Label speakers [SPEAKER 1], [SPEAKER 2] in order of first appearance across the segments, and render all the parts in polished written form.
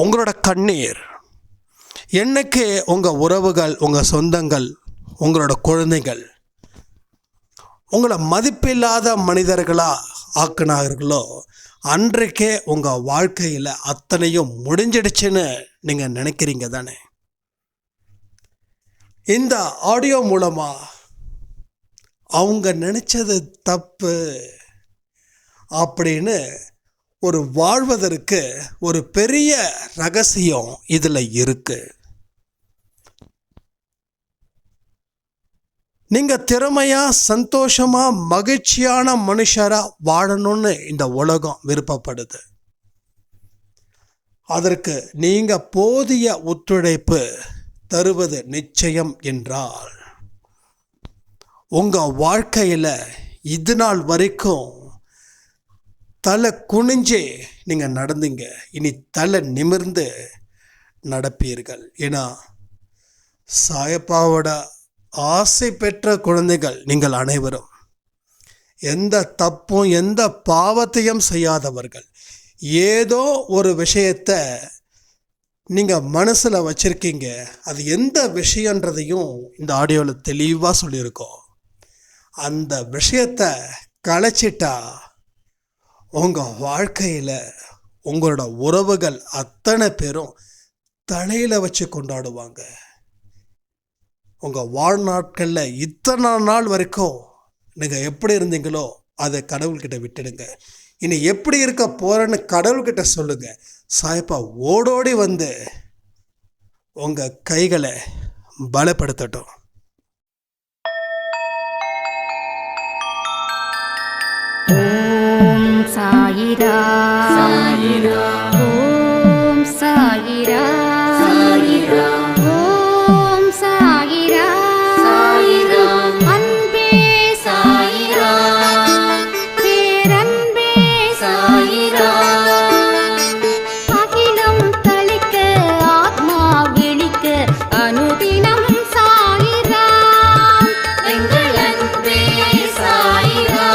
[SPEAKER 1] உங்களோட கண்ணீர் என்னைக்கு உங்கள் உறவுகள், உங்கள் சொந்தங்கள், உங்களோட குழந்தைகள் உங்களை மதிப்பில்லாத மனிதர்களாக ஆக்குனார்களோ அன்றைக்கே உங்கள் வாழ்க்கையில் அத்தனையும் முடிஞ்சிடுச்சுன்னு நீங்கள் நினைக்கிறீங்க தானே? இந்த ஆடியோ மூலமாக அவங்க நினச்சது தப்பு அப்படின்னு ஒரு வாழ்வதற்கு ஒரு பெரிய ரகசியம் இதில் இருக்குது. நீங்கள் திறமையாக, சந்தோஷமாக, மகிழ்ச்சியான மனுஷராக வாழணும்னு இந்த உலகம் விருப்பப்படுது. அதற்கு நீங்கள் போதிய ஒத்துழைப்பு தருவது நிச்சயம் என்றால் உங்கள் வாழ்க்கையில் இது நாள் வரைக்கும் தலை குனிஞ்சு நீங்கள் நடந்தீங்க, இனி தலை நிமிர்ந்து நடப்பீர்கள். ஏன்னா சாயப்பாவோட ஆசை பெற்ற குழந்தைகள் நீங்கள் அனைவரும் எந்த தப்பும் எந்த பாவத்தையும் செய்யாதவர்கள். ஏதோ ஒரு விஷயத்தை நீங்கள் மனசில் வச்சுருக்கீங்க. அது எந்த விஷயன்றதையும் இந்த ஆடியோவில் தெளிவாக சொல்லியிருக்கோம். அந்த விஷயத்தை கலைச்சிட்டா உங்கள் வாழ்க்கையில் உங்களோட உறவுகள் அத்தனை பேரும் தலையில் வச்சு கொண்டாடுவாங்க. உங்கள் வாழ்நாட்களில் இத்தனை நாள் வரைக்கும் நீங்கள் எப்படி இருந்தீங்களோ அதை கடவுள்கிட்ட விட்டுடுங்க. இனி எப்படி இருக்க போகிறேன்னு கடவுள்கிட்ட சொல்லுங்கள். சாயப்பா ஓடோடி வந்து உங்கள் கைகளை பலப்படுத்தட்டும்.
[SPEAKER 2] ஓம் சாயிரா சாயிரா, ஓம் சாயிரா சாயிரா, ஓம் சாயிரா சாயிரா, அன்பே சாயிரா, பேரன்பே சாயிரா, அகிலம் தளிக்க ஆத்மா விழிக்க அனுதினம் சாயிரா, எங்கள் அன்பே சாயிரா.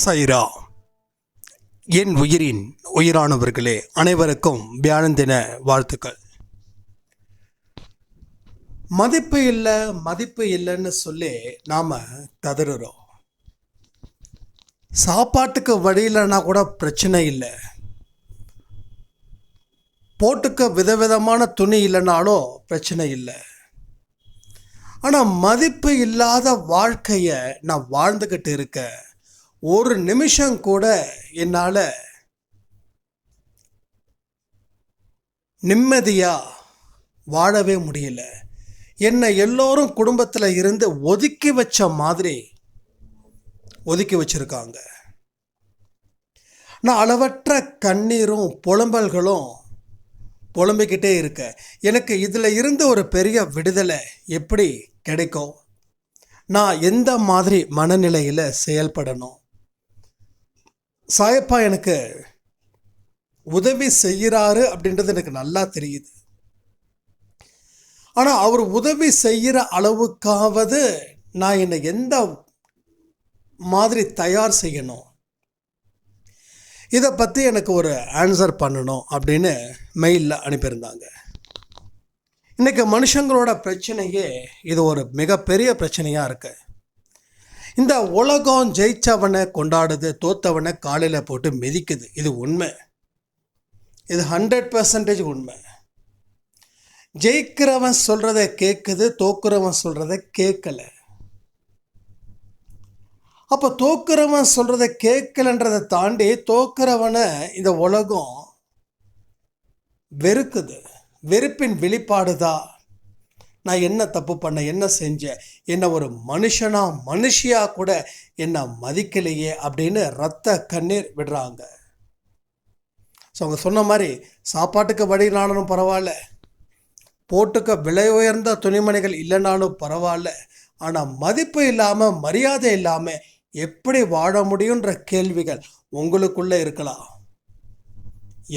[SPEAKER 1] சாயிரா. என் உயிரின் உயிரானவர்களே, அனைவருக்கும் வியாழன் தின வாழ்த்துக்கள். மதிப்பு இல்லைன்னு சொல்லி நாம் கதறுறோம். சாப்பாட்டுக்கு வழி இல்லைன்னா கூட பிரச்சனை இல்லை, போட்டுக்க விதவிதமான துணி இல்லைனாலும் பிரச்சனை இல்லை. ஆனால் மதிப்பு இல்லாத வாழ்க்கையை நான் வாழ்ந்துக்கிட்டு இருக்கேன். ஒரு நிமிஷம் கூட என்னால் நிம்மதியாக வாழவே முடியல. என்னை எல்லோரும் குடும்பத்தில் இருந்து ஒதுக்கி வச்ச மாதிரி ஒதுக்கி வச்சிருக்காங்க. நான் அளவற்ற கண்ணீரும் புலம்பல்களும் புலம்பிக்கிட்டே இருக்கேன். எனக்கு இதில் இருந்து ஒரு பெரிய விடுதலை எப்படி கிடைக்கும்? நான் எந்த மாதிரி மனநிலையில் செயல்படணும்? சாயப்பா எனக்கு உதவி செய்கிறாரு அப்படின்றது எனக்கு நல்லா தெரியுது. ஆனால் அவர் உதவி செய்கிற அளவுக்காவது நான் என்னை எந்த மாதிரி தயார் செய்யணும், இதை பற்றி எனக்கு ஒரு ஆன்சர் பண்ணணும் அப்படின்னு மெயிலில் அனுப்பியிருந்தாங்க. இன்றைக்கி மனுஷங்களோட பிரச்சனையே இது ஒரு மிகப்பெரிய பிரச்சனையாக இருக்கு. இந்த உலகம் ஜெயிச்சவனை கொண்டாடுது, தோத்தவனை காலையில் போட்டு மிதிக்குது. இது உண்மை, இது 100% உண்மை. ஜெயிக்கிறவன் சொல்கிறத கேட்குது, தோக்குறவன் சொல்கிறத கேட்கல. அப்போ தோக்குறவன் சொல்கிறத கேட்கலன்றதை தாண்டி தோக்குறவனை இந்த உலகம் வெறுக்குது. வெறுப்பின் வெளிப்பாடு தான் நான் என்ன தப்பு பண்ண, என்ன செஞ்சேன், என்ன ஒரு மனுஷியாக கூட என்ன மதிக்கலையே அப்படின்னு ரத்த கண்ணீர் விடுறாங்க. ஸோ அவங்க சொன்ன மாதிரி சாப்பாட்டுக்கு வழினாலும் பரவாயில்ல, போட்டுக்க விலை உயர்ந்த துணிமணிகள் இல்லைனாலும் பரவாயில்ல, ஆனால் மதிப்பு இல்லாமல் மரியாதை இல்லாமல் எப்படி வாழ முடியுன்ற கேள்விகள் உங்களுக்குள்ளே இருக்கலாம்.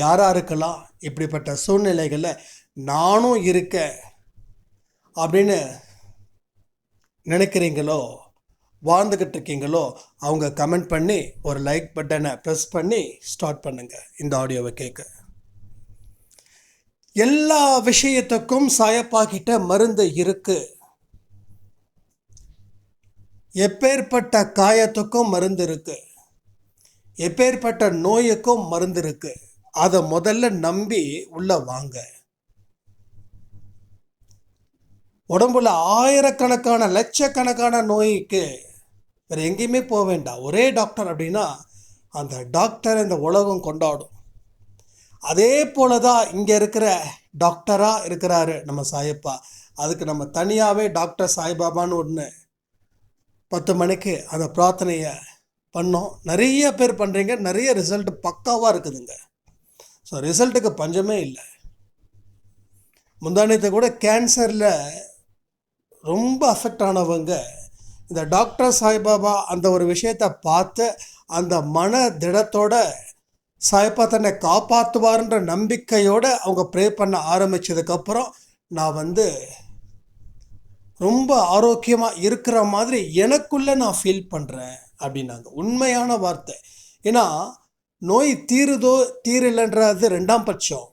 [SPEAKER 1] யாராக இருக்கலாம் இப்படிப்பட்ட சூழ்நிலைகளில் நானும் இருக்கேன் அப்படின்னு நினைக்கிறீங்களோ, வாழ்ந்துக்கிட்டு இருக்கீங்களோ, அவங்க கமெண்ட் பண்ணி ஒரு லைக் பட்டனை ப்ரெஸ் பண்ணி ஸ்டார்ட் பண்ணுங்கள் இந்த ஆடியோவை கேட்க. எல்லா விஷயத்துக்கும் சாயப்பாக்கிட்ட மருந்து இருக்கு. எப்பேற்பட்ட காயத்துக்கும் மருந்து இருக்கு, எப்பேற்பட்ட நோய்க்கும் மருந்து இருக்கு. அதை முதல்ல நம்பி உள்ள வாங்க. உடம்புல ஆயிரக்கணக்கான லட்சக்கணக்கான நோய்க்கு வேறு எங்கேயுமே போக வேண்டாம், ஒரே டாக்டர் அப்படின்னா அந்த டாக்டரை இந்த உலகம் கொண்டாடும். அதே போல தான் இங்கே இருக்கிற டாக்டராக இருக்கிறாரு நம்ம சாயப்பா. அதுக்கு நம்ம தனியாகவே டாக்டர் சாய்பாபான்னு ஒன்று 10 மணிக்கு அந்த பிரார்த்தனையை பண்ணோம். நிறைய பேர் பண்ணுறீங்க, நிறைய ரிசல்ட் பக்காவாக இருக்குதுங்க. ஸோ ரிசல்ட்டுக்கு பஞ்சமே இல்லை. முந்தானத்தை கூட கேன்சரில் ரொம்ப அஃபெக்ட் ஆனவங்க இந்த டாக்டர் சாய்பாபா அந்த ஒரு விஷயத்தை பார்த்து அந்த மன திடத்தோட சாய்ப்பா தன்னை காப்பாற்றுவார்ன்ற நம்பிக்கையோடு அவங்க ப்ரே பண்ண ஆரம்பித்ததுக்கப்புறம் நான் ரொம்ப ஆரோக்கியமாக இருக்கிற மாதிரி எனக்குள்ளே நான் ஃபீல் பண்ணுறேன் அப்படின்னாங்க. உண்மையான வார்த்தை. ஏன்னா நோய் தீருதோ தீரலைன்றது 2ஆம் பட்சம்.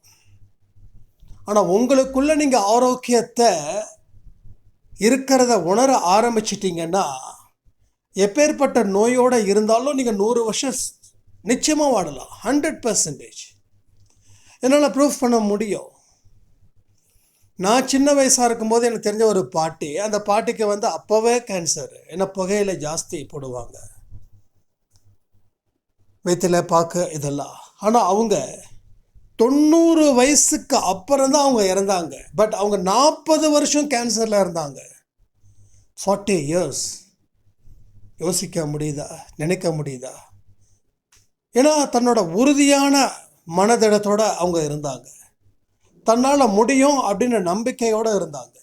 [SPEAKER 1] ஆனால் உங்களுக்குள்ளே நீங்கள் ஆரோக்கியத்தை இருக்கிறத உணர ஆரம்பிச்சிட்டிங்கன்னா எப்பேற்பட்ட நோயோடு இருந்தாலும் நீங்கள் 100 வருஷம் நிச்சயமாக வாழலாம். 100% என்னால் ப்ரூஃப் பண்ண முடியும். நான் சின்ன வயசாக இருக்கும்போது எனக்கு தெரிஞ்ச ஒரு பாட்டி, அந்த பாட்டிக்கு அப்போவே கேன்சர். ஏன்னா புகையில ஜாஸ்தி போடுவாங்க, வயிற்றுல பாக்கு இதெல்லாம். ஆனால் அவங்க 90 வயசுக்கு அப்புறம் தான் அவங்க இறந்தாங்க. பட் அவங்க 40 வருஷம் கேன்சரில் இருந்தாங்க. 40 years. யோசிக்க முடியுதா? நினைக்க முடியுதா? ஏன்னா தன்னோட உறுதியான மனதிடத்தோடு அவங்க இருந்தாங்க. தன்னால் முடியும் அப்படின்னு நம்பிக்கையோடு இருந்தாங்க.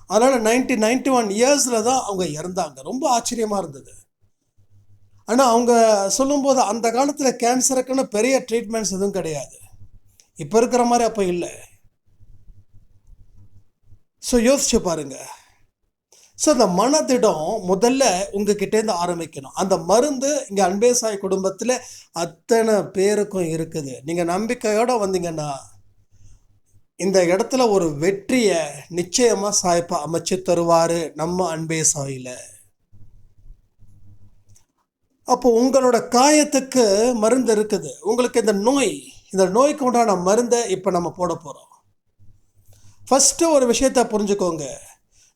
[SPEAKER 1] அதனால் 91 இயர்ஸில் தான் அவங்க இறந்தாங்க. ரொம்ப ஆச்சரியமாக இருந்தது. ஆனால் அவங்க சொல்லும்போது அந்த காலத்தில் கேன்சருக்குன்னு பெரிய ட்ரீட்மெண்ட்ஸ் எதுவும் கிடையாது, இப்போ இருக்கிற மாதிரி அப்போ இல்லை. ஸோ யோசிச்சு பாருங்க. ஸோ அந்த மனதிடம் முதல்ல உங்ககிட்டேருந்து ஆரம்பிக்கணும். அந்த மருந்து இங்கே அன்பே சாய் குடும்பத்தில் அத்தனை பேருக்கும் இருக்குது. நீங்கள் நம்பிக்கையோடு வந்தீங்கன்னா இந்த இடத்துல ஒரு வெற்றியை நிச்சயமாக சாய்ப்பா அமைச்சு தருவார் நம்ம அன்பே சாயில். அப்போ உங்களோட காயத்துக்கு மருந்து இருக்குது. உங்களுக்கு இந்த நோய்க்கு உண்டான மருந்தை இப்போ நம்ம போட போகிறோம். ஃபஸ்ட்டு ஒரு விஷயத்தை புரிஞ்சுக்கோங்க.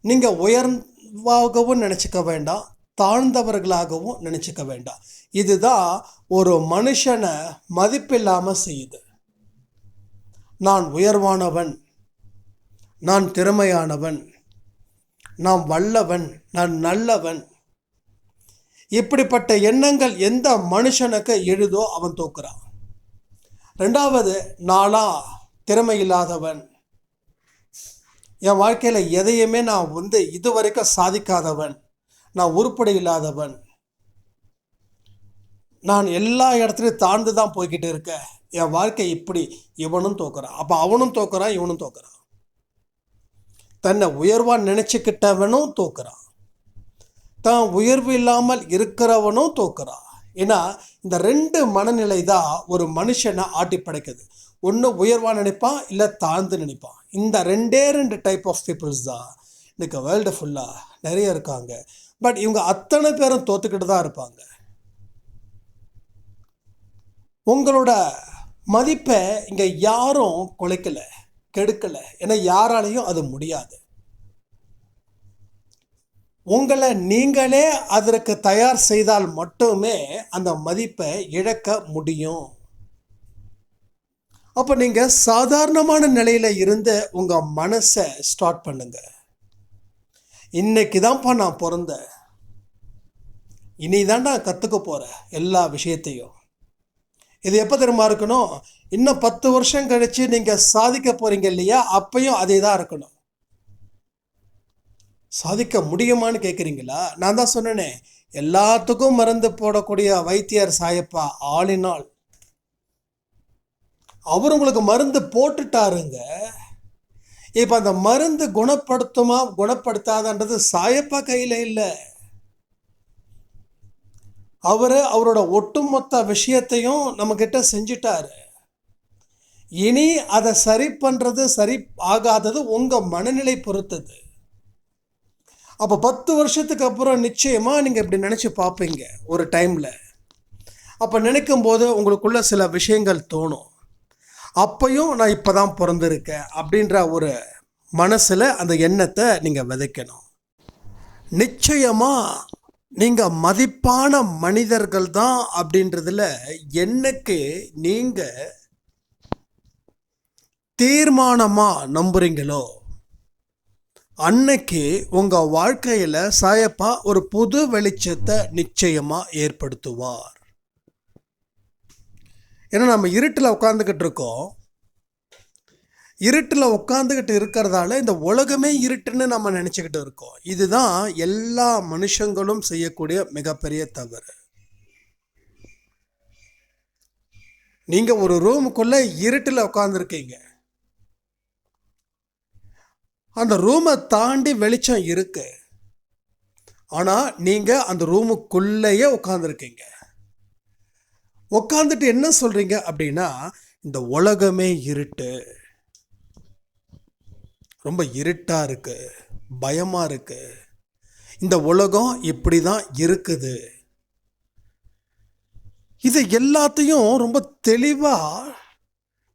[SPEAKER 1] நீங்கள் உயர்வாகவும் நினச்சிக்க வேண்டாம், தாழ்ந்தவர்களாகவும் நினச்சிக்க வேண்டாம். இதுதான் ஒரு மனுஷனை மதிப்பில்லாமல் செய்யுது. நான் உயர்வானவன், நான் திறமையானவன், நான் வல்லவன், நான் நல்லவன், இப்படிப்பட்ட எண்ணங்கள் எந்த மனுஷனுக்கு எழுதோ அவன் தோக்குறான். 2வது, நானா திறமை இல்லாதவன், என் வாழ்க்கையில் எதையுமே நான் இதுவரைக்கும் சாதிக்காதவன், நான் உருப்படி இல்லாதவன், நான் எல்லா இடத்துலையும் தாழ்ந்து தான் போய்கிட்டு இருக்கேன், என் வாழ்க்கை இப்படி. இவனும் தோக்குறான். அப்போ அவனும் தோக்குறான், இவனும் தோக்குறான். தன்னை உயர்வாக நினச்சிக்கிட்டவனும் தோக்குறான், தான் உயர்வு இல்லாமல் இருக்கிறவனும் தோக்குறான். ஏன்னா இந்த 2 மனநிலை தான் ஒரு மனுஷனை ஆட்டி படைக்குது. ஒன்று உயர்வாக நினைப்பான், இல்லை தாழ்ந்து நினைப்பான். இந்த 2 டைப் ஆஃப் பீப்புள்ஸ் தான் இன்றைக்கி வேர்ல்டு ஃபுல்லாக நிறைய இருக்காங்க. பட் இவங்க அத்தனை பேரும் தோத்துக்கிட்டு தான் இருப்பாங்க. உங்களோட மதிப்பை இங்கே யாரும் குலைக்கலை, கெடுக்கலை. ஏன்னா யாராலையும் அது முடியாது. உங்களை நீங்களே அதற்கு தயார் செய்தால் மட்டுமே அந்த மதிப்பை இழக்க முடியும். அப்போ நீங்கள் சாதாரணமான நிலையில் இருந்து உங்கள் மனசை ஸ்டார்ட் பண்ணுங்க. இன்னைக்கு தான்ப்பா நான் பிறந்தேன், இனி தான் நான் கற்றுக்க போகிறேன் எல்லா விஷயத்தையும். இது எப்போ தெரியுமா இருக்கணும்? இன்னும் 10 வருஷம் கழிச்சு நீங்கள் சாதிக்க போகிறீங்க இல்லையா, அப்பையும் அதே தான் இருக்கணும். சாதிக்க முடியுமான்னு கேட்குறீங்களா? நான் தான் சொன்னேனே, எல்லாத்துக்கும் மருந்து போடக்கூடிய வைத்தியர் சாயப்பா ஆளினால். அவர் உங்களுக்கு மருந்து போட்டுட்டாருங்க. இப்போ அந்த மருந்து குணப்படுத்துமா குணப்படுத்தாதன்றது சாயப்பா கையில் இல்லை. அவரோட ஒட்டுமொத்த விஷயத்தையும் நம்மக்கிட்ட செஞ்சிட்டாரு. இனி அதை சரி பண்ணுறது சரி ஆகாதது உங்கள் மனநிலை பொறுத்தது. அப்போ 10 வருஷத்துக்கு அப்புறம் நிச்சயமாக நீங்கள் இப்படி நினச்சி பார்ப்பீங்க ஒரு டைமில். அப்போ நினைக்கும் போது உங்களுக்குள்ள சில விஷயங்கள் தோணும். அப்பையும் நான் இப்போ தான் பிறந்திருக்கேன் அப்படின்ற ஒரு மனசில் அந்த எண்ணத்தை நீங்கள் விதைக்கணும். நிச்சயமாக நீங்கள் மதிப்பான மனிதர்கள் தான் அப்படின்றதுல என்னைக்கு நீங்கள் தீர்மானமாக நம்புறீங்களோ அன்னைக்கு உங்கள் வாழ்க்கையில் சாயப்பா ஒரு புது வெளிச்சத்தை நிச்சயமாக ஏற்படுத்துவார். ஏன்னா நம்ம இருட்டில் உட்காந்துக்கிட்டு இருக்கோம். இருட்டில் உட்காந்துக்கிட்டு இருக்கிறதால இந்த உலகமே இருட்டுன்னு நம்ம நினச்சிக்கிட்டு இருக்கோம். இதுதான் எல்லா மனுஷங்களும் செய்யக்கூடிய மிகப்பெரிய தவறு. நீங்கள் ஒரு ரூமுக்குள்ளே இருட்டில் உட்காந்துருக்கீங்க. அந்த ரூமை தாண்டி வெளிச்சம் இருக்கு. ஆனால் நீங்கள் அந்த ரூமுக்குள்ளேயே உட்காந்துருக்கீங்க. உட்காந்துட்டு என்ன சொல்கிறீங்க அப்படின்னா, இந்த உலகமே இருட்டு, ரொம்ப இருட்டாக இருக்குது, பயமாக இருக்குது, இந்த உலகம் இப்படி தான் இருக்குது. இது எல்லாத்தையும் ரொம்ப தெளிவாக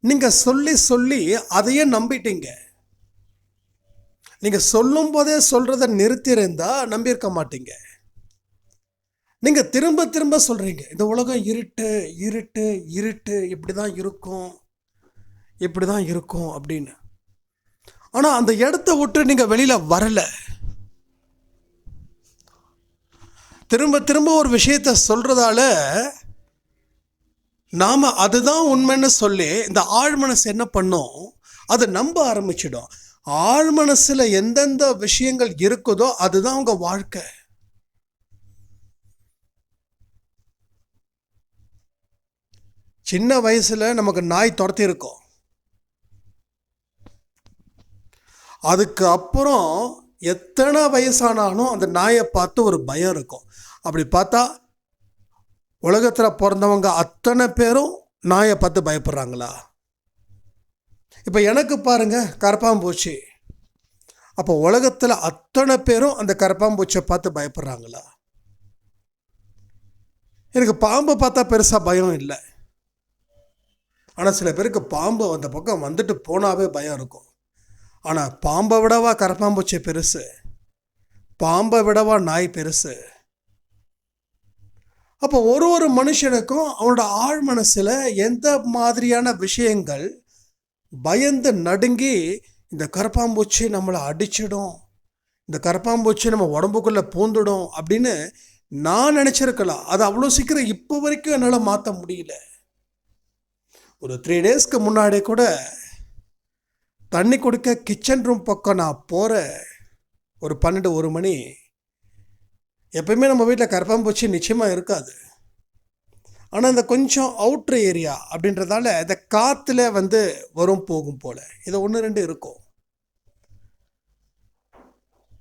[SPEAKER 1] நீங்கள் சொல்லி சொல்லி அதையே நம்பிட்டீங்க. நீங்கள் சொல்லும் போதே சொல்கிறத நிறுத்தியிருந்தா நம்பியிருக்க மாட்டீங்க. நீங்கள் திரும்ப திரும்ப சொல்கிறீங்க, இந்த உலகம் இருட்டு இருட்டு இருட்டு, இப்படி தான் இருக்கும் இப்படி தான் இருக்கும் அப்படின்னு. ஆனால் அந்த இடத்த விட்டு நீங்கள் வெளியில் வரலை. திரும்ப திரும்ப ஒரு விஷயத்தை சொல்கிறதால நாம் அதுதான் உண்மைன்னு சொல்லி இந்த ஆழ் மனசு என்ன பண்ணோம், அதை நம்ப ஆரம்பிச்சிடும். ஆழ் மனசில் எந்தெந்த விஷயங்கள் இருக்குதோ அதுதான் உங்கள் வாழ்க்கை. சின்ன வயசில் நமக்கு நாய் துரத்தி இருக்கும். அதுக்கு அப்புறம் எத்தனை வயசானாலும் அந்த நாயை பார்த்து ஒரு பயம் இருக்கும். அப்படி பார்த்தா உலகத்தில் பிறந்தவங்க அத்தனை பேரும் நாயை பார்த்து பயப்படுறாங்களா? இப்போ எனக்கு பாருங்க, கரப்பாம்பூச்சி. அப்போ உலகத்தில் அத்தனை பேரும் அந்த கரப்பாம்பூச்சியை பார்த்து பயப்படுறாங்களா? எனக்கு பாம்பை பார்த்தா பெருசாக பயம் இல்லை. ஆனால் சில பேருக்கு பாம்பு அந்த பக்கம் வந்துட்டு போனாவே பயம் இருக்கும். ஆனால் பாம்பை விடவா கரப்பாம்பூச்சி பெருசு? பாம்பை விடவா நாய் பெருசு? அப்போ ஒரு மனுஷனுக்கும் அவனோட ஆழ் மனசில் எந்த மாதிரியான விஷயங்கள் பயந்து நடுங்கி, இந்த கரப்பாம்பூச்சி நம்மளை அடிச்சிடும், இந்த கரப்பாம்பூச்சி நம்ம உடம்புக்குள்ளே பூந்துடும் அப்படின்னு நான் நினச்சிருக்கலாம். அது அவ்வளோ சீக்கிரம் இப்போ வரைக்கும் என்னால் மாற்ற முடியல. ஒரு 3 டேஸ்க்கு முன்னாடி கூட தண்ணி குடிக்க கிச்சன் ரூம் பக்கம் நான் போகிறேன். ஒரு 12-1 மணி. எப்பயுமே நம்ம வீட்டில் கரப்பாம்பூச்சி நிச்சயமாக இருக்காது. ஆனால் இந்த கொஞ்சம் அவுட்ரு ஏரியா அப்படின்றதால இந்த காற்றுல வரும் போகும் போல் இதை 1-2 இருக்கும்.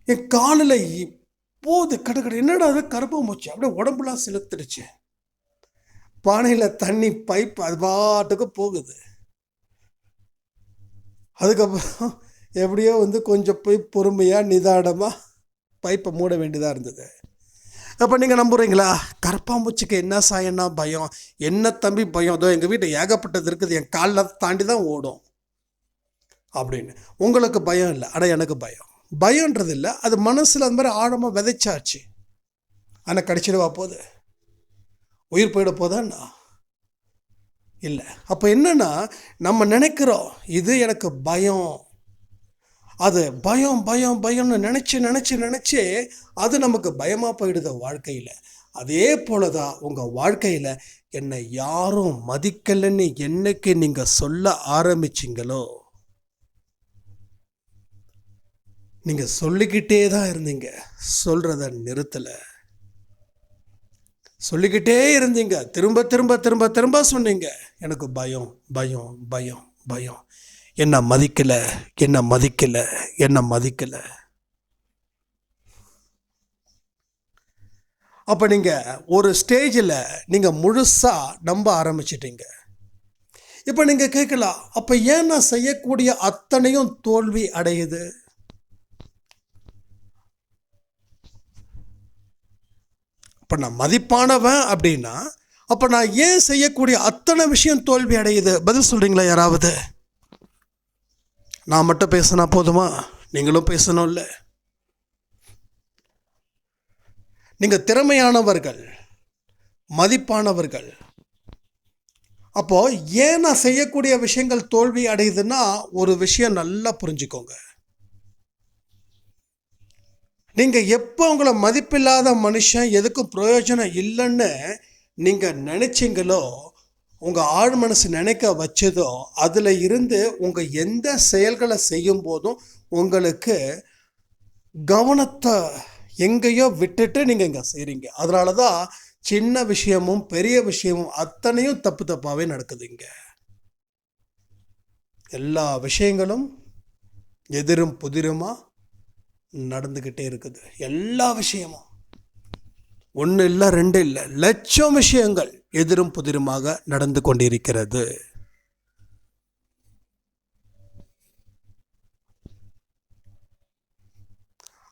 [SPEAKER 1] என் காலில் போகுது கடற்கடை. என்னடா அது கரப்பாம்பூச்சி, அப்படியே உடம்புலாம் செலுத்துடுச்சு. பானையில் தண்ணி பைப் அது பாட்டுக்கு போகுது. அதுக்கப்புறம் எப்படியோ கொஞ்சம் போய் பொறுமையாக நிதானமாக பைப்பை மூட வேண்டியதாக இருந்தது. அப்போ நீங்கள் நம்புறீங்களா? கரப்பாம்பூச்சிக்கு என்ன சாயன்னா பயம், என்ன தம்பி பயம், அதோ எங்கள் வீட்டை ஏகப்பட்டது இருக்குது, என் காலில் தாண்டி தான் ஓடும் அப்படின்னு. உங்களுக்கு பயம் இல்லை, ஆனால் எனக்கு பயம்ன்றது இல்லை. அது மனசில் அந்த மாதிரி ஆழமாக விதைச்சாச்சு. ஆனால் கடிச்சிடுவா போகுது, உயிர் போயிட போதான்னா இல்லை. அப்போ என்னன்னா, நம்ம நினைக்கிறோம் இது எனக்கு பயம், அது பயம் பயம் பயம்னு நினச்சி அது நமக்கு பயமாக போயிடுது வாழ்க்கையில். அதே போல தான் உங்கள் வாழ்க்கையில் என்னை யாரும் மதிக்கலைன்னு என்னைக்கு நீங்க சொல்ல ஆரம்பிச்சிங்களோ, நீங்க சொல்லிக்கிட்டே தான் இருந்தீங்க, சொல்றத நிறுத்தல. சொல்லிக்கிட்டே இருந்தீங்க, திரும்ப திரும்ப திரும்ப திரும்ப சொன்னீங்க, எனக்கு பயம் பயம் பயம் பயம், என்ன மதிக்கல என்ன மதிக்கல என்ன மதிக்கல. அப்ப நீங்க ஒரு ஸ்டேஜில் நீங்க முழுசா நம்ப ஆரம்பிச்சிட்டீங்க. இப்ப நீங்க கேட்கலாம், அப்ப ஏன் நான் செய்யக்கூடிய அத்தனையும் தோல்வி அடையுது? இப்ப நான் மதிப்பானவன் அப்படின்னா, அப்ப நான் ஏன் செய்யக்கூடிய அத்தனை விஷயம் தோல்வி அடையுது? பதில் சொல்றீங்களா யாராவது? நான் மட்டும் பேசினா போதுமா? நீங்களும் பேசணும்ல. நீங்க திறமையானவர்கள், மதிப்பானவர்கள். அப்போ ஏன் நான் செய்யக்கூடிய விஷயங்கள் தோல்வி அடையுதுன்னா, ஒரு விஷயம் நல்லா புரிஞ்சுக்கோங்க. நீங்க எப்போ உங்களை மதிப்பில்லாத மனுஷன், எதுக்கும் பிரயோஜனம் இல்லைன்னு நீங்க நினைச்சீங்களோ, உங்க ஆழ் மனசு நினைக்க வச்சதோ, அதுல இருந்து உங்க எந்த செயல்களை செய்யும் போதும் உங்களுக்கு கவனத்தை எங்கேயோ விட்டுட்டு நீங்க இங்க செய்றீங்க. அதனாலதான் சின்ன விஷயமும் பெரிய விஷயமும் அத்தனையும் தப்பு தப்பாவே நடக்குதுங்க. எல்லா விஷயங்களும் எதிரும் புதிருமா நடந்துகிட்டே இருக்குது. எல்லா விஷயமும் ஒன்று இல்லை, ரெண்டு இல்லை, லட்சம் விஷயங்கள் எதிரும் புதிருமாக நடந்து கொண்டிருக்கிறது.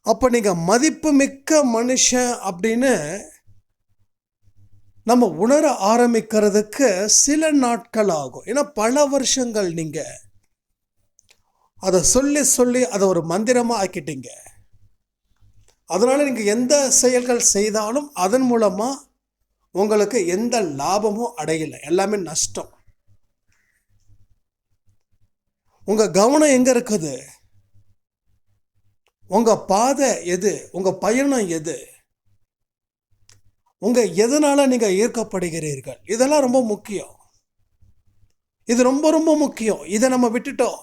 [SPEAKER 1] அப்ப நீங்க மதிப்பு மிக்க மனுஷன் அப்படின்னு நம்ம உணர ஆரம்பிக்கிறதுக்கு சில நாட்கள் ஆகும். ஏன்னா பல வருஷங்கள் நீங்க அதை சொல்லி சொல்லி அதை ஒரு மந்திரமா ஆக்கிட்டீங்க. அதனால நீங்க எந்த செயல்கள் செய்தாலும் அதன் மூலமா உங்களுக்கு எந்த லாபமும் அடையல, எல்லாமே நஷ்டம். உங்க கவனம் எங்க இருக்குது? உங்க பாதை எது? உங்க பயணம் எது? உங்க எதனால நீங்க ஈர்க்கப்படுகிறீர்கள்? இதெல்லாம் ரொம்ப முக்கியம். இது ரொம்ப ரொம்ப முக்கியம். இதை நம்ம விட்டுட்டோம்.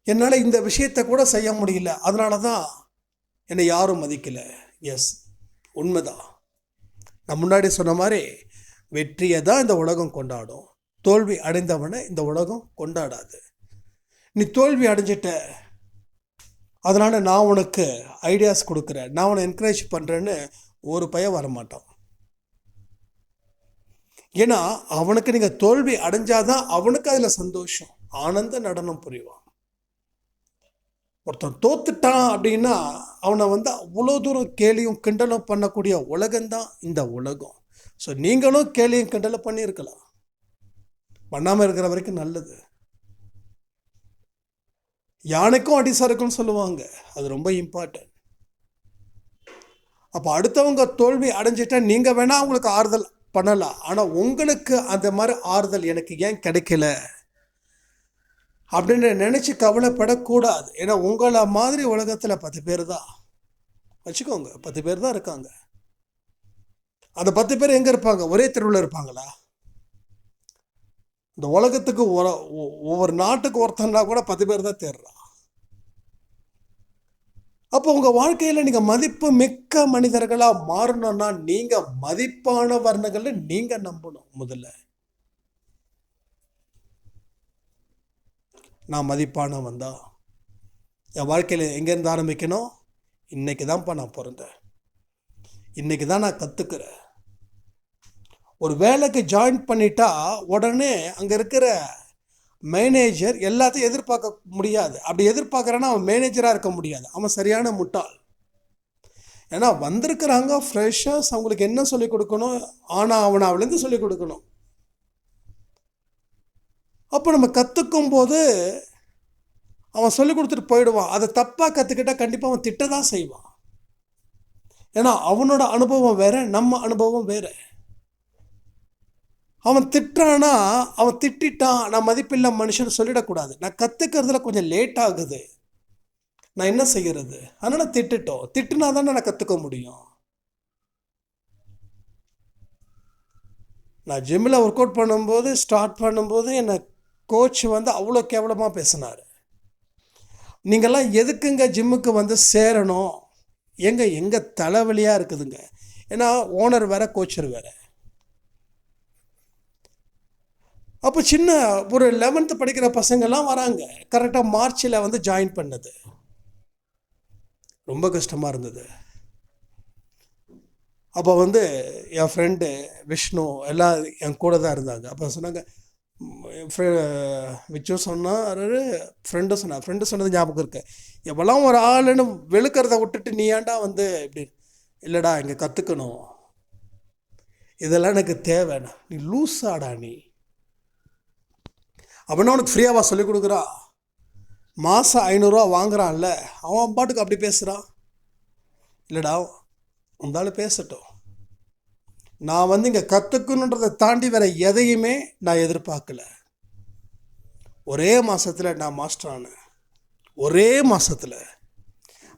[SPEAKER 1] என்னால இந்த விஷயத்தை கூட செய்ய முடியல, அதனாலதான் என்னை யாரும் மதிக்கல. எஸ், உண்மைதான். நான் முன்னாடி சொன்ன மாதிரி வெற்றியை தான் இந்த உலகம் கொண்டாடும், தோல்வி அடைந்தவனை இந்த உலகம் கொண்டாடாது. நீ தோல்வி அடைஞ்சிட்ட, அதனால நான் உனக்கு ஐடியாஸ் கொடுக்குறேன், நான் உன்னை என்கரேஜ் பண்றேன்னு ஒரு பையன் வரமாட்டான். ஏன்னா அவனுக்கு நீங்க தோல்வி அடைஞ்சாதான் அவனுக்கு அதுல சந்தோஷம், ஆனந்த நடனம் புரிவான். ஒருத்தன் தோத்துட்டான் அப்படின்னா அவனை அவ்வளோ தூரம் கேலியும் கிண்டலும் பண்ணக்கூடிய உலகம்தான் இந்த உலகம். ஸோ நீங்களும் கேலியும் கிண்டலும் பண்ணியிருக்கலாம், பண்ணாமல் இருக்கிற வரைக்கும் நல்லது. யானைக்கும் அடிசருக்குன்னு சொல்லுவாங்க, அது ரொம்ப இம்பார்ட்டன்ட். அப்போ அடுத்தவங்க தோல்வி அடைஞ்சிட்டா நீங்க வேணா அவங்களுக்கு ஆறுதல் பண்ணலாம், ஆனால் உங்களுக்கு அந்த மாதிரி ஆறுதல் எனக்கு ஏன் கிடைக்கல அப்படின்னு நினைச்சு கவலைப்படக்கூடாது. ஏன்னா உங்களை மாதிரி உலகத்துல 10 பேர் தான் வச்சுக்கோங்க, 10 பேர் தான் இருக்காங்க. அந்த 10 பேர் எங்க இருப்பாங்க? ஒரே தெருவில் இருப்பாங்களா? இந்த உலகத்துக்கு ஒவ்வொரு நாட்டுக்கு ஒருத்தன்னா கூட 10 பேர் தான் தேடுறான். அப்போ உங்க வாழ்க்கையில நீங்க மதிப்பு மிக்க மனிதர்களா மாறணும்னா நீங்க மதிப்பானவர்களை நீங்க நம்பணும். முதல்ல நான் மதிப்பானவன் தான். என் வாழ்க்கையில் எங்கேருந்து ஆரம்பிக்கணும்? இன்னைக்கு தான்ப்பா நான் பிறந்தேன், இன்னைக்கு தான் நான் கற்றுக்கிறேன். ஒரு வேலைக்கு ஜாயின் பண்ணிட்டா உடனே அங்கே இருக்கிற மேனேஜர் எல்லாத்தையும் எதிர்பார்க்க முடியாது. அப்படி எதிர்பார்க்குறான்னா அவன் மேனேஜராக இருக்க முடியாது, அவன் சரியான முட்டாள். ஏன்னா வந்திருக்கிறாங்க ஃப்ரெஷர்ஸ், அவங்களுக்கு என்ன சொல்லிக் கொடுக்கணும், ஆனால் அவனாவிலேருந்து சொல்லிக் கொடுக்கணும். அப்போ நம்ம கற்றுக்கும் போது அவன் சொல்லி கொடுத்துட்டு போயிடுவான். அதை தப்பாக கற்றுக்கிட்டா கண்டிப்பாக அவன் திட்ட தான் செய்வான். ஏன்னா அவனோட அனுபவம் வேற, நம்ம அனுபவம் வேற. அவன் திட்டானா அவன் திட்டான், நான் மதிப்பில்லை மனுஷன் சொல்லிடக்கூடாது. நான் கற்றுக்கிறதுல கொஞ்சம் லேட் ஆகுது, நான் என்ன செய்யறது? அதனால திட்டுட்டோம், திட்டுனா தானே நான் கற்றுக்க முடியும். நான் ஜிம்மில் ஒர்க் அவுட் பண்ணும்போது ஸ்டார்ட் பண்ணும்போது என்னை கோச் வந்து அவ்வளோ கேவலமாக பேசினார். நீங்கள்லாம் எதுக்குங்க ஜிம்முக்கு வந்து சேரணும், எங்கள் தலைவலியாக இருக்குதுங்க. ஏன்னா ஓனர் வேறு கோச்சர் வேறு. அப்போ சின்ன ஒரு 11th படிக்கிற பசங்கள்லாம் வராங்க. கரெக்டாக மார்ச்சில் வந்து ஜாயின் பண்ணது. ரொம்ப கஷ்டமாக இருந்தது. அப்போ வந்து என் ஃப்ரெண்டு விஷ்ணு எல்லாம் என் கூட தான் இருந்தாங்க. அப்போ சொன்னாங்க, விச்சு சொன்னார், ஃப்ரெண்டு சொன்னது ஞாபகம் இருக்கு, எவ்வளோ ஒரு ஆளுன்னு வெளுக்கிறத விட்டுட்டு நீ ஏன்டா வந்து இப்படி. இல்லைடா, இங்கே கற்றுக்கணும், இதெல்லாம் எனக்கு தேவைண்ணா. நீ லூஸாடா நீ அப்படின்னா உனக்கு ஃப்ரீயாவா சொல்லிக் கொடுக்குறா? மாதம் 500 வாங்குறான்ல, அவன் பாட்டுக்கு அப்படி பேசுகிறான். இல்லைடா, இருந்தாலும் பேசட்டும். நான் வந்து இங்கே கற்றுக்கணுன்றதை தாண்டி வேறு எதையுமே நான் எதிர்பார்க்கல. ஒரே மாதத்தில் நான் மாஸ்டர் ஆனேன். ஒரே மாதத்தில்.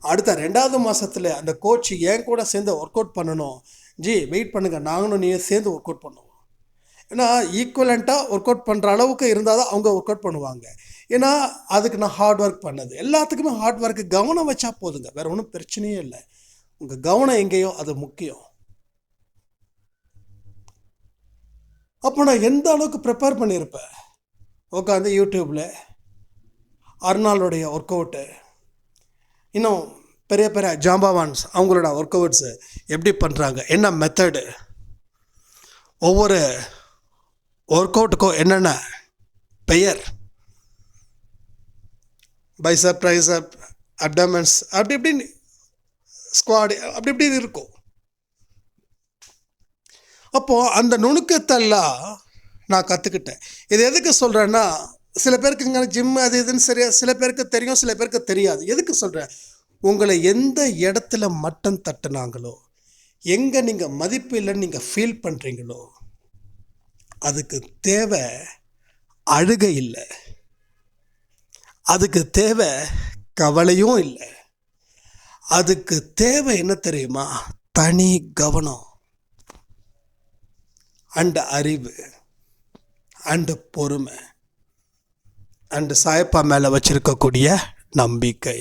[SPEAKER 1] அடுத்த 2வது மாதத்தில் அந்த கோச் என் கூட சேர்ந்து ஒர்க் அவுட் பண்ணணும். ஜி வெயிட் பண்ணுங்கள், நாங்களும் நீ சேர்ந்து ஒர்க் அவுட் பண்ணுவோம். ஏன்னா ஈக்குவலண்ட்டாக ஒர்க் அவுட் பண்ணுற அளவுக்கு இருந்தால் தான் அவங்க ஒர்க் அவுட் பண்ணுவாங்க. ஏன்னா அதுக்கு நான் ஹார்ட் ஒர்க் பண்ணது. எல்லாத்துக்குமே ஹார்ட் ஒர்க்கு கவனம் வச்சா போதுங்க, வேறு ஒன்றும் பிரச்சனையே இல்லை. உங்கள் கவனம் எங்கேயோ அது முக்கியம். அப்போ நான் எந்த அளவுக்கு ப்ரிப்பேர் பண்ணியிருப்பேன். உட்காந்து யூடியூப்பில் அர்னால்டுடைய ஒர்க் அவுட்டு, இன்னும் பெரிய பெரிய ஜாம்பவான்ஸ் அவங்களோட ஒர்க் அவுட்ஸு எப்படி பண்ணுறாங்க, என்ன மெத்தடு, ஒவ்வொரு ஒர்க் அவுட்டுக்கும் என்னென்ன பெயர், பைசப், ட்ரைசப், அப்டமன்ஸ், அப்படி இப்படின்னு ஸ்குவாடு, அப்படி இப்படி இருக்கும். அப்போது அந்த நுணுக்கத்தெல்லாம் நான் கற்றுக்கிட்டேன். இது எதுக்கு சொல்கிறேன்னா, சில பேருக்கு இங்கே ஜிம் அது இதுன்னு சரியாக சில பேருக்கு தெரியும், சில பேருக்கு தெரியாது. எதுக்கு சொல்கிறேன், உங்களை எந்த இடத்துல மட்டம் தட்டுனாங்களோ, எங்கே நீங்கள் மதிப்பு இல்லைன்னு நீங்கள் ஃபீல் பண்ணுறீங்களோ, அதுக்கு தேவை அழுகை இல்லை, அதுக்கு தேவை கவலையும் இல்லை. அதுக்கு தேவை என்ன தெரியுமா, தனி கவனம் அண்டு அறிவு அண்டு பொறுமை அண்டு சாயப்பா மேலே வச்சிருக்கக்கூடிய நம்பிக்கை.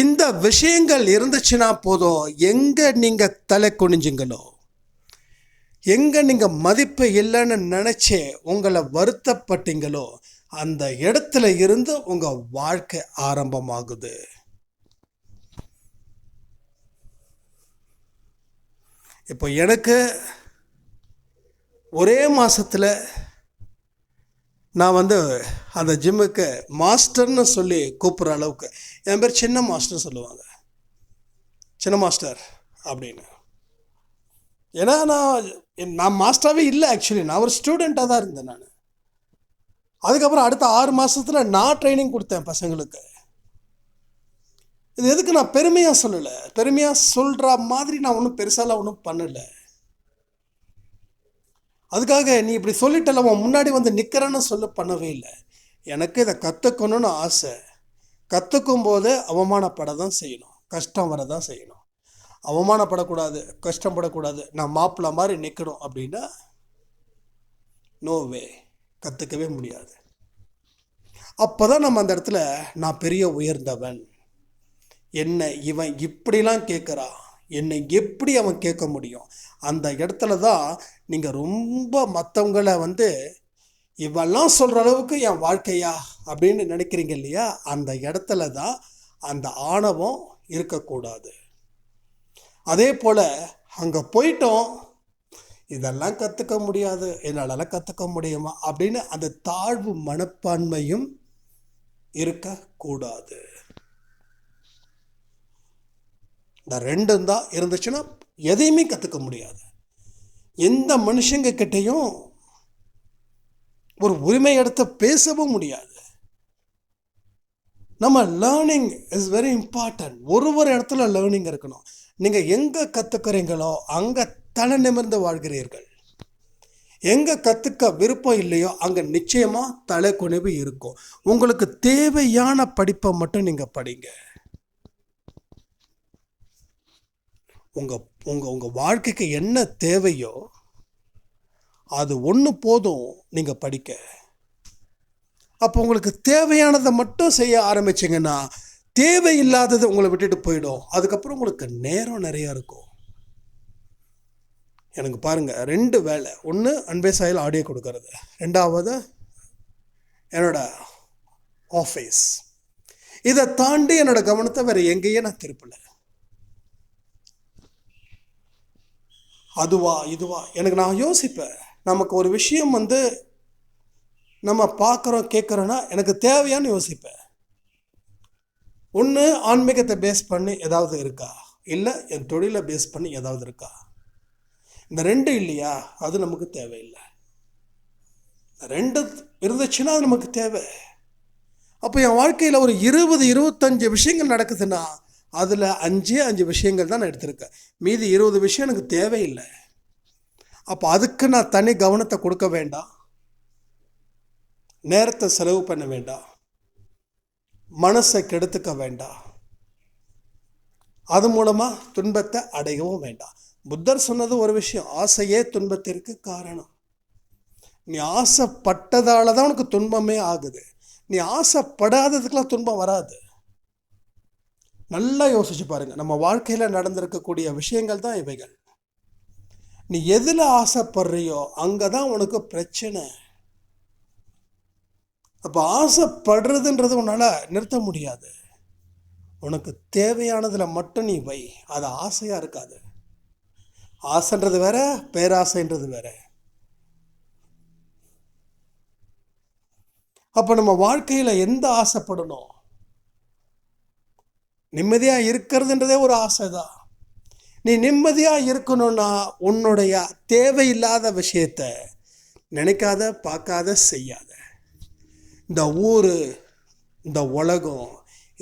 [SPEAKER 1] இந்த விஷயங்கள் இருந்துச்சுன்னா போதும், எங்கே நீங்கள் தலை குனிஞ்சிங்களோ, எங்கே நீங்கள் மதிப்பு இல்லைன்னு நினச்சி உங்களை வருத்தப்பட்டீங்களோ, அந்த இடத்துல இருந்து உங்கள் வாழ்க்கை ஆரம்பமாகுது. இப்போ எனக்கு ஒரே மாதத்தில் நான் வந்து அந்த ஜிம்முக்கு மாஸ்டர்னு சொல்லி கூப்பிட்ற அளவுக்கு, என் பேர் சின்ன மாஸ்டர் சொல்லுவாங்க, சின்ன மாஸ்டர் அப்படின்னு. ஏன்னா நான் மாஸ்டராகவே இல்லை, ஆக்சுவலி நான் ஒரு ஸ்டூடெண்ட்டாக தான் இருந்தேன். நான் அதுக்கப்புறம் அடுத்த 6 மாதத்தில் நான் ட்ரைனிங் கொடுத்தேன் பசங்களுக்கு. இது எதுக்கு நான் பெருமையாக சொல்லலை, பெருமையாக சொல்கிற மாதிரி நான் ஒன்றும் பெருசாலாம் ஒன்றும் பண்ணலை. அதுக்காக நீ இப்படி சொல்லிட்டல அவன் முன்னாடி வந்து நிற்கிறேன்னு சொல்ல பண்ணவே இல்லை. எனக்கு இதை கற்றுக்கணும்னு ஆசை. கற்றுக்கும் போது அவமானப்பட தான் செய்யணும், கஷ்டம் வர தான் செய்யணும். அவமானப்படக்கூடாது, கஷ்டப்படக்கூடாது, நான் மாப்பிள்ளை மாதிரி நிற்கணும் அப்படின்னா நோவே, கற்றுக்கவே முடியாது. அப்போ தான் நம்ம அந்த இடத்துல நான் பெரிய உயர்ந்தவன், என்னை இவன் இப்படிலாம் கேட்குறான், என்னை எப்படி அவன் கேட்க முடியும், அந்த இடத்துல தான் நீங்கள் ரொம்ப மற்றவங்களை வந்து இவெல்லாம் சொல்கிற அளவுக்கு என் வாழ்க்கையா அப்படின்னு நினைக்கிறீங்க இல்லையா, அந்த இடத்துல தான் அந்த ஆணவம் இருக்கக்கூடாது. அதே போல் அங்கே போயிட்டோம், இதெல்லாம் கற்றுக்க முடியாது, என்னாலலாம் கற்றுக்க முடியுமா அப்படின்னு அந்த தாழ்வு மனப்பான்மையும் இருக்கக்கூடாது. இந்த ரெண்டும் தான் இருந்துச்சுன்னா எதையுமே கற்றுக்க முடியாது. எந்த மனுஷங்க கிட்டையும் ஒரு உரிமை எடுத்து பேசவும் முடியாது. நம்ம லேர்னிங் இஸ் வெரி இம்பார்ட்டன்ட். ஒரு இடத்துல லேர்னிங் இருக்கணும். நீங்கள் எங்கே கற்றுக்கிறீங்களோ அங்கே தலை நிமிர்ந்து வாழ்கிறீர்கள். எங்கே கற்றுக்க விருப்பம் இல்லையோ அங்கே நிச்சயமாக தலை குனிவு இருக்கும். உங்களுக்கு தேவையான படிப்பை மட்டும் நீங்கள் படிங்க. உங்கள் வாழ்க்கைக்கு என்ன தேவையோ அது ஒன்று போதும் நீங்கள் படிக்க. அப்போ உங்களுக்கு தேவையானதை மட்டும் செய்ய ஆரம்பிச்சிங்கன்னா தேவையில்லாதது உங்களை விட்டுட்டு போயிடும். அதுக்கப்புறம் உங்களுக்கு நேரம் நிறையா இருக்கும். எனக்கு பாருங்கள், 2 வேலை. ஒன்று அன்பே சாயில் ஆடியோ கொடுக்கறது, 2வது என்னோட ஆஃபீஸ். இதை தாண்டி என்னோட கவனத்தை வேறு எங்கேயே நான் திருப்பலை. அதுவா இதுவா எனக்கு நான் யோசிப்பேன். நமக்கு ஒரு விஷயம் நம்ம பார்க்குறோம் கேட்குறோன்னா எனக்கு தேவையான்னு யோசிப்பேன். ஒன்று ஆன்மீகத்தை பேஸ் பண்ணி ஏதாவது இருக்கா, இல்லை என் தொழிலை பேஸ் பண்ணி ஏதாவது இருக்கா. இந்த 2 இல்லையா, அது நமக்கு தேவையில்லை. 2 இருந்துச்சுன்னா அது நமக்கு தேவை. அப்போ என் வாழ்க்கையில் ஒரு 20-25 விஷயங்கள் நடக்குதுன்னா அதில் 5 விஷயங்கள் தான் நான் எடுத்திருக்கேன். மீதி 20 விஷயம் எனக்கு தேவையில்லை. அப்போ அதுக்கு நான் தனி கவனத்தை கொடுக்க வேண்டாம், நேரத்தை செலவு பண்ண வேண்டாம், மனசை கெடுத்துக்க வேண்டாம், அது மூலமாக துன்பத்தை அடையவும் வேண்டாம். புத்தர் சொன்னது ஒரு விஷயம், ஆசையே துன்பத்திற்கு காரணம். நீ ஆசைப்பட்டதால தான் உனக்கு துன்பமே ஆகுது. நீ ஆசைப்படாததுக்கெல்லாம் துன்பம் வராது. நல்லா யோசிச்சு பாருங்க. நம்ம வாழ்க்கையில் நடந்திருக்கக்கூடிய விஷயங்கள் தான் இவைகள். நீ எதில் ஆசைப்படுறியோ அங்கே தான் உனக்கு பிரச்சனை. அப்போ ஆசைப்படுறதுன்றது உன்னால் நிறுத்த முடியாது. உனக்கு தேவையானதில் மட்டும் நீ வை. அது ஆசையாக இருக்காது. ஆசைன்றது வேற, பேராசைன்றது வேற. அப்போ நம்ம வாழ்க்கையில் எந்த ஆசைப்படணும்? நிம்மதியாக இருக்கிறதுன்றதே ஒரு ஆசை தான். நீ நிம்மதியாக இருக்கணும்னா உன்னுடைய தேவையில்லாத விஷயத்தை நினைக்காத, பார்க்காத, செய்யாத. இந்த ஊர், இந்த உலகம்,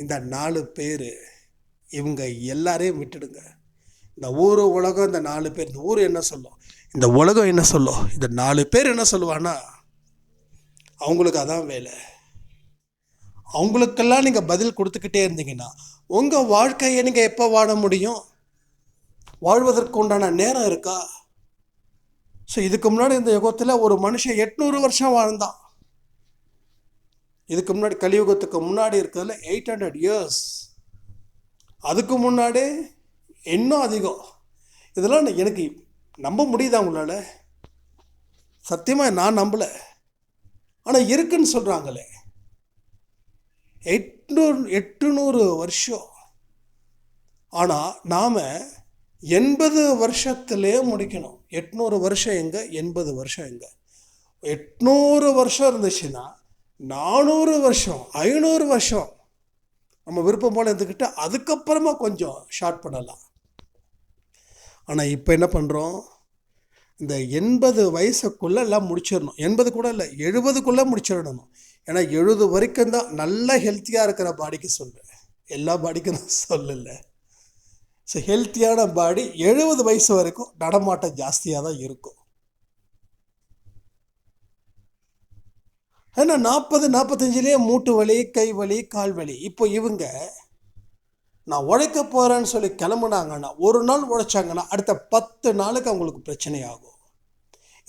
[SPEAKER 1] இந்த 4 பேர், இவங்க எல்லாரையும் விட்டுடுங்க. இந்த ஊர், உலகம், இந்த 4 பேர். இந்த ஊர் என்ன சொல்லும், இந்த உலகம் என்ன சொல்லும், இந்த 4 பேர் என்ன சொல்லுவான்னா அவங்களுக்கு அதான் வேலை. அவங்களுக்கெல்லாம் நீங்கள் பதில் கொடுத்துக்கிட்டே இருந்தீங்கன்னா உங்கள் வாழ்க்கையை நீங்கள் எப்போ வாழ முடியும்? வாழ்வதற்கு உண்டான நேரம் இருக்கா? ஸோ இதுக்கு முன்னாடி இந்த யுகத்தில் ஒரு மனுஷன் 800 வருஷம் வாழ்ந்தான். இதுக்கு முன்னாடி கலியுகத்துக்கு முன்னாடி இருக்கிறதுல 800 years. அதுக்கு முன்னாடி இன்னும் அதிகம். இதெல்லாம் எனக்கு நம்ப முடியுதா உங்களால்? சத்தியமாக நான் நம்பலை. ஆனால் இருக்குன்னு சொல்கிறாங்களே. 800 வருஷம். ஆனால் நாம் 80 வருஷத்துலேயே முடிக்கணும். 800 வருஷம் எங்கே, 80 வருஷம் எங்கே? 800 வருஷம் இருந்துச்சுன்னா 400 வருஷம், 500 வருஷம் நம்ம விருப்பம் போல் இருந்துக்கிட்டு அதுக்கப்புறமா கொஞ்சம் ஷார்ட் பண்ணலாம். ஆனால் இப்போ என்ன பண்ணுறோம்? இந்த 80 வயசுக்குள்ளே எல்லாம் முடிச்சிடணும். 80 கூட இல்லை, 70க்குள்ளே முடிச்சிடணும். ஏன்னா 70 வரைக்கும் தான் நல்ல ஹெல்த்தியாக இருக்கிற பாடிக்கு சொல்கிறேன், எல்லா பாடிக்கும் தான் சொல்லலை. ஸோ ஹெல்த்தியான பாடி 70 வயசு வரைக்கும் நடமாட்டம் ஜாஸ்தியாக தான் இருக்கும். ஏன்னா 40-45லேயே மூட்டு வலி, கை வலி, கால் வலி. இப்போ இவங்க நான் உழைக்க போகிறேன்னு சொல்லி கிளம்புனாங்கன்னா, ஒரு நாள் உழைச்சாங்கன்னா அடுத்த 10 நாளுக்கு அவங்களுக்கு பிரச்சனை ஆகும்.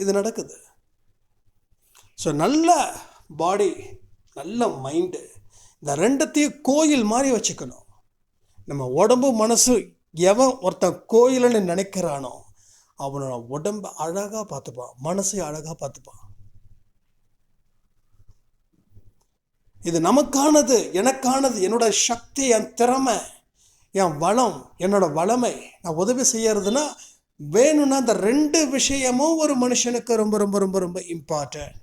[SPEAKER 1] இது நடக்குது. ஸோ நல்ல பாடி, நல்ல மைண்டு, இந்த 2த்தையும் கோயில் மாதிரி வச்சுக்கணும். நம்ம உடம்பு மனசு, எவன் ஒருத்தன் கோயிலுன்னு நினைக்கிறானோ அவனோட உடம்பை அழகாக பார்த்துப்பான், மனசை அழகாக பார்த்துப்பான். இது நமக்கானது, எனக்கானது, என்னோட சக்தி, என் திறமை, என் வளம், என்னோட வளமை. நான் உதவி செய்யறதுன்னா வேணும்னா இந்த 2 விஷயமும் ஒரு மனுஷனுக்கு ரொம்ப ரொம்ப ரொம்ப ரொம்ப இம்பார்ட்டன்ட்.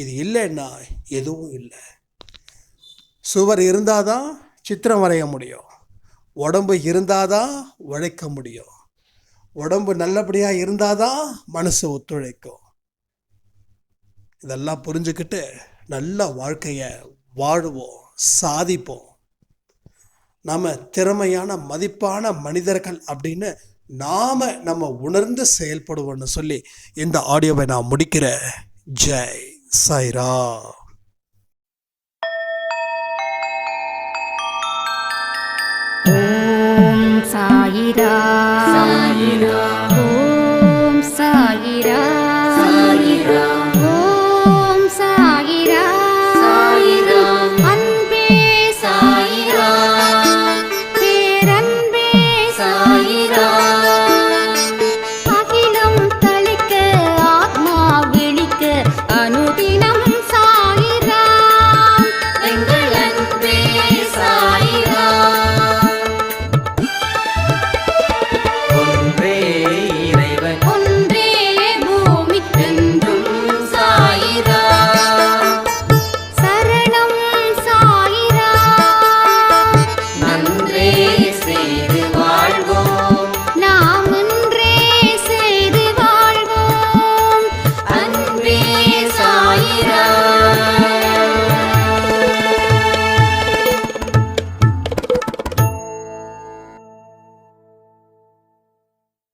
[SPEAKER 1] இது இல்லைன்னா எதுவும் இல்லை. சுவர் இருந்தால் தான் சித்திரம் வரைய முடியும். உடம்பு இருந்தால் தான் உழைக்க முடியும். உடம்பு நல்லபடியாக இருந்தால் தான் மனசு ஒத்துழைக்கும். இதெல்லாம் புரிஞ்சுக்கிட்டு நல்ல வாழ்க்கையை வாழுவோம், சாதிப்போம். நாம் திறமையான மதிப்பான மனிதர்கள் அப்படின்னு நம்ம உணர்ந்து செயல்படுவோம்னு சொல்லி இந்த ஆடியோவை நான் முடிக்கிறேன். ஜெய் சாய்ராம்.
[SPEAKER 2] ஓம் சாயிராம். ஓம் சாயிராம்.